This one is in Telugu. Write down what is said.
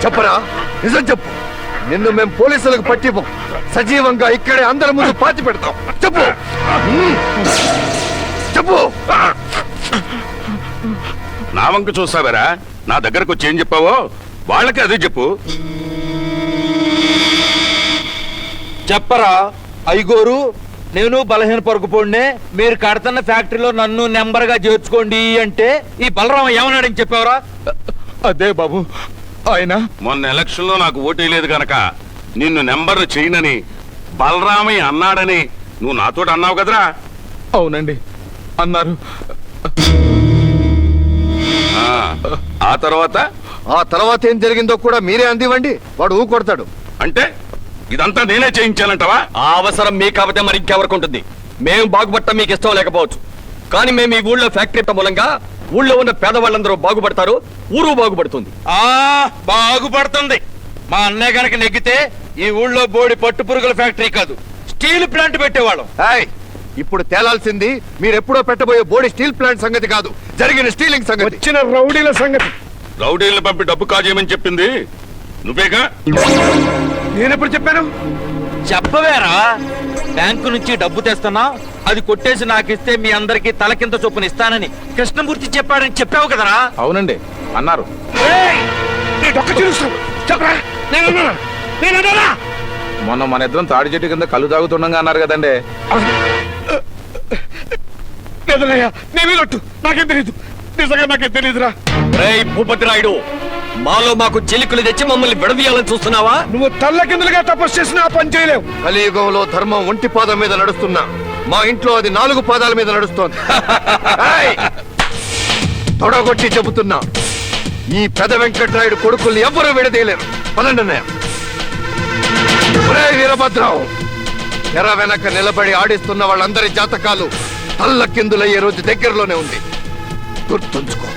చెప్పరా, నిజం చెప్పు. నిన్ను మేము పోలీసులకు పట్టివ్వం, సజీవంగా ఇక్కడే అందరి ముందు పాతి పెడతాం. చెప్పు చెప్పు. నా వంక చూస్తావరా? నా దగ్గరకు వచ్చి ఏం చెప్పావో వాళ్ళకి అదే చెప్పు. చెప్పరా ఐగోరు, నేను బలహీన పరుగుపోండే, మీరు కడుతున్న ఫ్యాక్టరీలో నన్ను నెంబర్ గా చేర్చుకోండి అంటే ఈ బలరామ ఏమన్నాడని చెప్పావరా? అదే బాబు, ఆయన మొన్న ఎలక్షన్ లో నాకు ఓటేయలేదు గనక నిన్ను నెంబర్ చేయనని బలరామయ్య అన్నాడని నువ్వు నాతో అన్నావు కదరా? అవునండి అన్నారు. ఆ తర్వాత ఆ తర్వాత ఏం జరిగిందో కూడా మీరే అందివ్వండి, వాడు ఊ కొడతాడు. అంటే ఇదంతా నేనే చేయించానంటవా? ఆ అవసరం మీకు కాబట్టి మరి ఇంకెవరికి ఉంటుంది? మేము బాగుపడటం మీకు ఇష్టం లేకపోవచ్చు, కానీ మేము ఈ ఊళ్ళో ఫ్యాక్టరీ మూలంగా ఊళ్ళో ఉన్న పేదవాళ్ళందరూ బాగుపడతారు, ఊరు బాగుపడుతుంది. బాగుపడుతుంది. మా అన్నయ్య గనక నెగ్గితే ఈ ఊళ్ళో బోడి పట్టు పురుగుల ఫ్యాక్టరీ కాదు, స్టీల్ ప్లాంట్ పెట్టేవాళ్ళం. ఇప్పుడు తేలాల్సింది మీరెప్పుడో పెట్టబోయే బోడి స్టీల్ ప్లాంట్ సంగతి కాదు, జరిగిన స్టీలింగ్ సంగతి, వచ్చిన రౌడీల సంగతి. రౌడీలను పంపి డబ్బు కాజేయమని చెప్పింది నువ్వేగా? నేనెప్పుడు చెప్పాను? చెప్పవేరా, బ్యాంకు నుంచి డబ్బు తెస్తున్నా, అది కొట్టేసి నాకిస్తే మీ అందరికి తలకింత చొప్పున ఇస్తానని కృష్ణమూర్తి చెప్పాడని చెప్పావు కదరా? అవునండి అన్నారు. మొన్న మన ఇద్దరం తాడి చెట్టు కింద కళ్ళు తాగుతుండగా అన్నారు కదండి. నాకేం తెలీదు, నిజంగా నాకేం తెలీదురా. రేయ్ భూపతి రాయుడు, మాలో మాకు చెలికలు తెచ్చి మమ్మల్ని విడదీయాలని చూస్తున్నావా? నువ్వు తల్ల కిందలుగా తపస్సు చేసిన పని చేయలేవు. కలియుగంలో ధర్మం ఒంటి పాదం మీద నడుస్తున్నా, మా ఇంట్లో అది 4 పాదాల మీద నడుస్తోంది. తొడగొట్టి చెబుతున్నా, ఈ పెద వెంకట్రాయుడు కొడుకుల్ని ఎవ్వరూ విడదీయలేరు. పదండి అన్నయ్య. వీరభద్రం, తెర వెనక నిలబడి ఆడిస్తున్న వాళ్ళందరి జాతకాలు తల్ల కిందులయ్యే రోజు దగ్గరలోనే ఉంది, గుర్తుంచుకో.